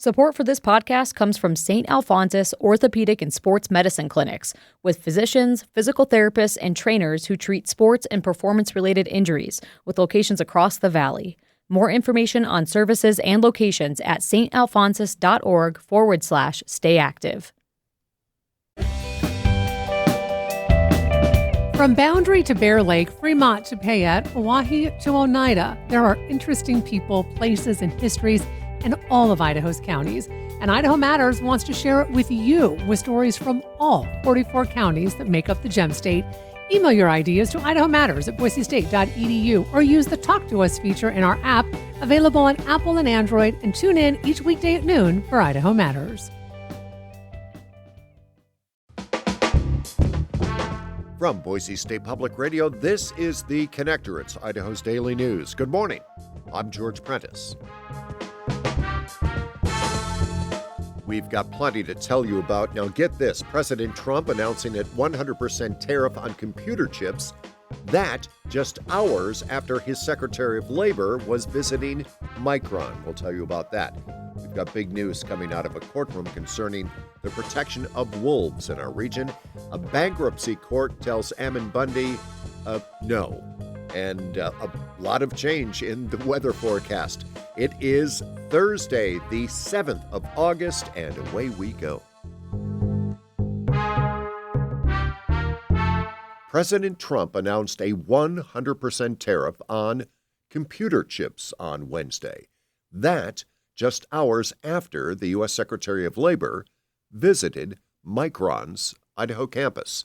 Support for this podcast comes from St. Alphonsus Orthopedic and Sports Medicine Clinics, with physicians, physical therapists, and trainers who treat sports and performance-related injuries, with locations across the valley. More information on services and locations at stalphonsus.org/stayactive. From Boundary to Bear Lake, Fremont to Payette, Oahe to Oneida, there are interesting people, places, and histories in all of Idaho's counties. And Idaho Matters wants to share it with you with stories from all 44 counties that make up the Gem State. Email your ideas to idahomatters@boisestate.edu or use the Talk to Us feature in our app, available on Apple and Android, and tune in each weekday at noon for Idaho Matters. From Boise State Public Radio, this is The Connector. It's Idaho's Daily News. Good morning. I'm George Prentice. We've got plenty to tell you about. Now get this, President Trump announcing a 100% tariff on computer chips. That just hours after his Secretary of Labor was visiting Micron. We'll tell you about that. We've got big news coming out of a courtroom concerning the protection of wolves in our region. A bankruptcy court tells Ammon Bundy no. And a lot of change in the weather forecast. It is Thursday, the 7th of August, and away we go. President Trump announced a 100% tariff on computer chips on Wednesday. That just hours after the U.S. Secretary of Labor visited Micron's Idaho campus.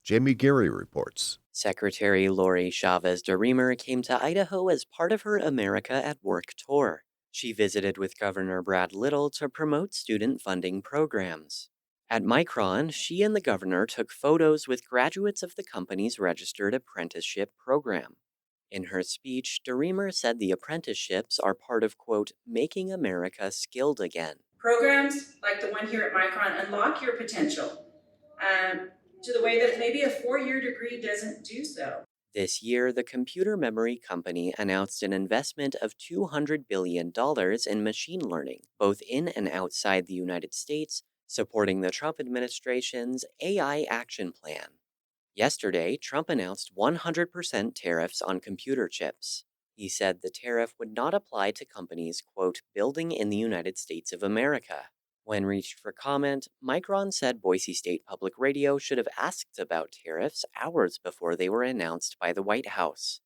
Jamie Geary reports. Secretary Lori Chavez-DeRemer came to Idaho as part of her America at Work tour. She visited with Governor Brad Little to promote student funding programs. At Micron, she and the governor took photos with graduates of the company's registered apprenticeship program. In her speech, DeRemer said the apprenticeships are part of, quote, making America skilled again. Programs like the one here at Micron unlock your potential to the way that maybe a 4-year degree doesn't do so. This year, the computer memory company announced an investment of $200 billion in machine learning, both in and outside the United States, supporting the Trump administration's AI Action Plan. Yesterday, Trump announced 100% tariffs on computer chips. He said the tariff would not apply to companies, quote, building in the United States of America. When reached for comment, Micron said Boise State Public Radio should have asked about tariffs hours before they were announced by the White House.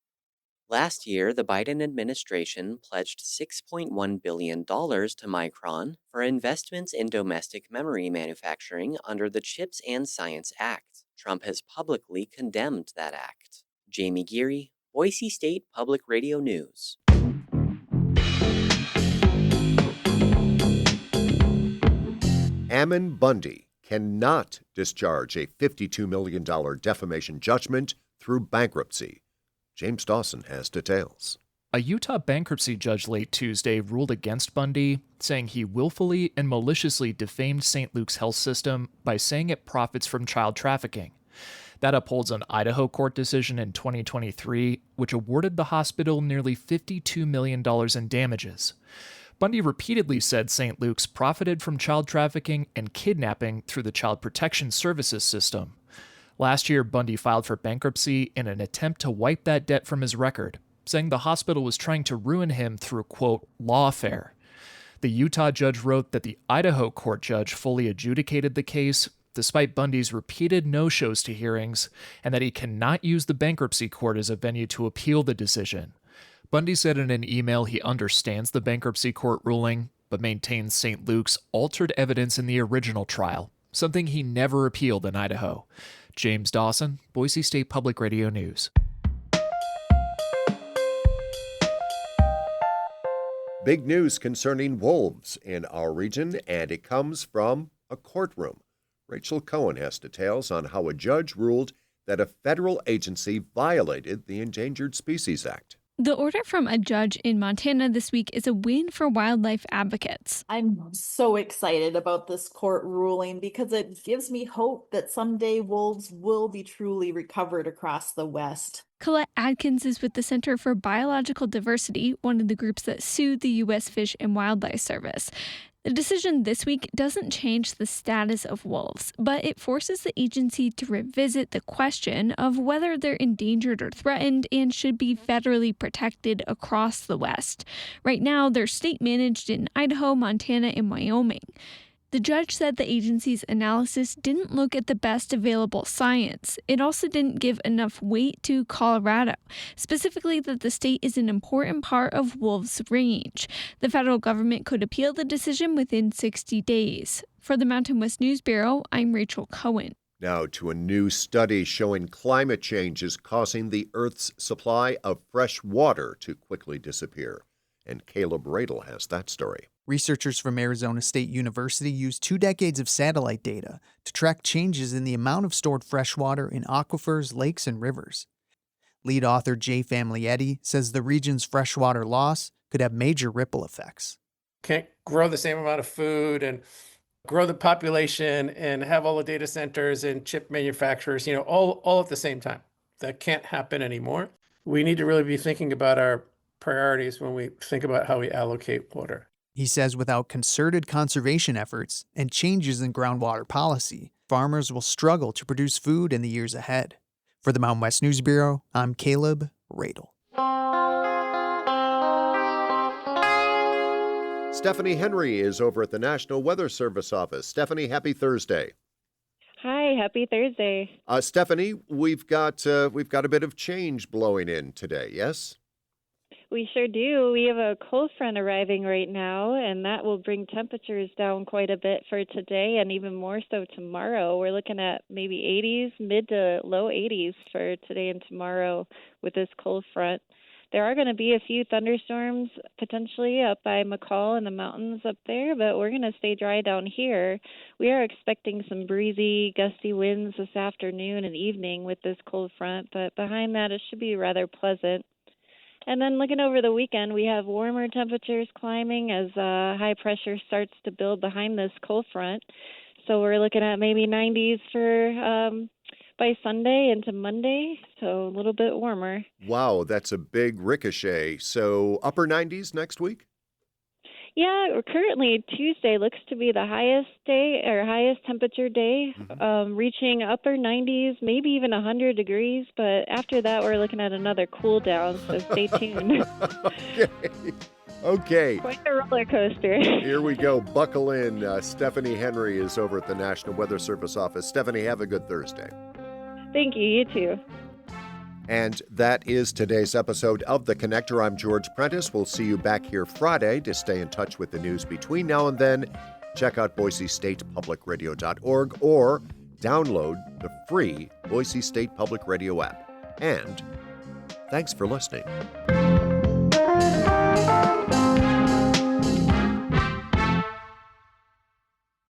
Last year, the Biden administration pledged $6.1 billion to Micron for investments in domestic memory manufacturing under the CHIPS and Science Act. Trump has publicly condemned that act. Jamie Geary, Boise State Public Radio News. Ammon Bundy cannot discharge a $52 million defamation judgment through bankruptcy. James Dawson has details. A Utah bankruptcy judge late Tuesday ruled against Bundy, saying he willfully and maliciously defamed St. Luke's health system by saying it profits from child trafficking. That upholds an Idaho court decision in 2023, which awarded the hospital nearly $52 million in damages. Bundy repeatedly said St. Luke's profited from child trafficking and kidnapping through the Child Protection Services system. Last year, Bundy filed for bankruptcy in an attempt to wipe that debt from his record, saying the hospital was trying to ruin him through, quote, lawfare. The Utah judge wrote that the Idaho court judge fully adjudicated the case, despite Bundy's repeated no-shows to hearings, and that he cannot use the bankruptcy court as a venue to appeal the decision. Bundy said in an email he understands the bankruptcy court ruling, but maintains St. Luke's altered evidence in the original trial, something he never appealed in Idaho. James Dawson, Boise State Public Radio News. Big news concerning wolves in our region, and it comes from a courtroom. Rachel Cohen has details on how a judge ruled that a federal agency violated the Endangered Species Act. The order from a judge in Montana this week is a win for wildlife advocates. I'm so excited about this court ruling because it gives me hope that someday wolves will be truly recovered across the West. Colette Adkins is with the Center for Biological Diversity, one of the groups that sued the U.S. Fish and Wildlife Service. The decision this week doesn't change the status of wolves, but it forces the agency to revisit the question of whether they're endangered or threatened and should be federally protected across the West. Right now, they're state managed in Idaho, Montana, and Wyoming. The judge said the agency's analysis didn't look at the best available science. It also didn't give enough weight to Colorado, specifically that the state is an important part of wolves' range. The federal government could appeal the decision within 60 days. For the Mountain West News Bureau, I'm Rachel Cohen. Now to a new study showing climate change is causing the Earth's supply of fresh water to quickly disappear. And Caleb Radel has that story. Researchers from Arizona State University used 2 decades of satellite data to track changes in the amount of stored freshwater in aquifers, lakes, and rivers. Lead author Jay Familietti says the region's freshwater loss could have major ripple effects. Can't grow the same amount of food and grow the population and have all the data centers and chip manufacturers, all at the same time. That can't happen anymore. We need to really be thinking about our priorities when we think about how we allocate water. He says without concerted conservation efforts and changes in groundwater policy, farmers will struggle to produce food in the years ahead. For the Mountain West News Bureau, I'm Caleb Radel. Stephanie Henry is over at the National Weather Service office. Stephanie, happy Thursday. Hi, happy Thursday. Stephanie, we've got a bit of change blowing in today, yes? We sure do. We have a cold front arriving right now, and that will bring temperatures down quite a bit for today and even more so tomorrow. We're looking at maybe 80s, mid to low 80s for today and tomorrow with this cold front. There are going to be a few thunderstorms potentially up by McCall in the mountains up there, but we're going to stay dry down here. We are expecting some breezy, gusty winds this afternoon and evening with this cold front, but behind that it should be rather pleasant. And then looking over the weekend, we have warmer temperatures climbing as high pressure starts to build behind this cold front. So we're looking at maybe 90s for by Sunday into Monday, so a little bit warmer. Wow, that's a big ricochet. So upper 90s next week? Yeah, currently Tuesday looks to be the highest day or highest temperature day, reaching upper 90s, maybe even 100 degrees. But after that, we're looking at another cool down, so stay tuned. Okay. Quite a roller coaster. Here we go. Buckle in. Stephanie Henry is over at the National Weather Service office. Stephanie, have a good Thursday. Thank you. You too. And that is today's episode of The Connector. I'm George Prentice. We'll see you back here Friday. To stay in touch with the news between now and then, check out BoiseStatePublicRadio.org or download the free Boise State Public Radio app. And thanks for listening.